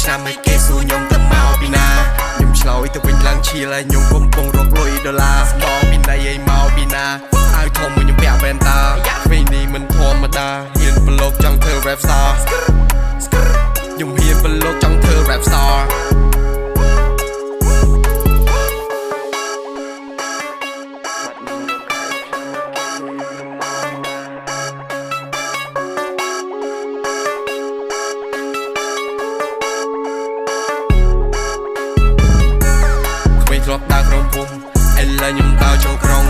ឆ្នាំឲ្យគេសួរខ្ញុំទៅមកពីណាខ្ញុំឆ្លើយទៅវិញឡើងឈៀលហើយខ្ញុំកំពុងរកលុយដុល្លារស្បពីណៃឲ្យមកពីណាឲ្យធំមួយខ្ញុំពាក់វ៉ែនតាពេលនេះមិនធម្មតាហ៊ានប្រឡូកចង់ធ្វើ rap star ខ្ញុំហ៊ានប្រឡូកចង់ធ្វើ rap starធ្លាប់ដើរក្នុងភូមិឥឡូវខ្ញុំដើរចូលក្រុង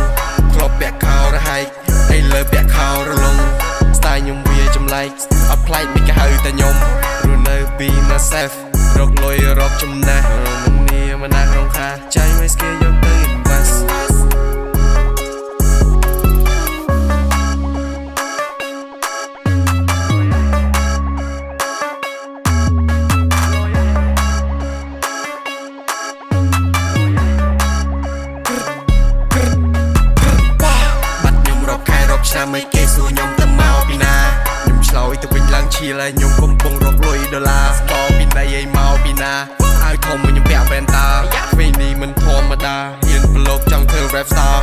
ធ្លាប់ពាក់ខោរហែកឥឡូវពាក់ខោរលុងស្ទាយខ្ញុំវាចម្លែកអត់ប្លែកមិនគេហៅតែខ្ញុំរស់នៅពី myself រកលុយរកចំណេះមិននាមណាក្នុងខាចៃមិនស្គាល់យកទៅ investឆ្នាំឲ្យគេសួរខ្ញុំទៅមកពីណាខ្ញុំឆ្លើយទៅវិញឡើងឈៀលហើយខ្ញុំកំពុងរកលុយដុល្លារស្បពីណៃឲ្យមកពីណាឲ្យធំមួយខ្ញុំពាក់វ៉ែនតាពេលនេះមិនធម្មតាហ៊ានប្រឡូកចង់ធ្វើ rap star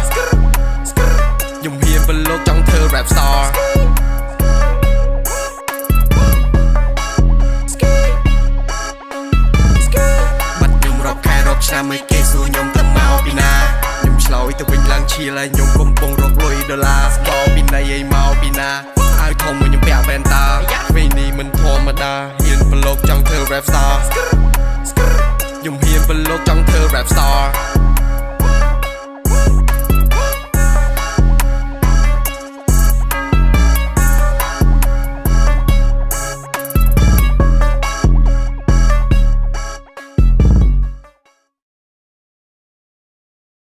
ខ្ញុំហ៊ានប្រឡូកចង់ធ្វើ rap star បាត់ខ្ញុំរកខែរកឆ្នាំឲ្យគេសួរខ្ញុំទៅមកពីណាខ្ញុំឆ្លើយទៅវិញឡើងឈៀលហើយខ្ញុំកំពុងរកលុយដុល្លារស្បពីណៃឲ្យមកពីណាឲ្យធំមួយខ្ញុំពាក់វ៉ែនតាពេលនេះមិនធម្មតាហ៊ានប្រឡូកចង់ធ្វើ rap star ខ្ញុំហ៊ានប្រឡូកចង់ធ្វើ rap star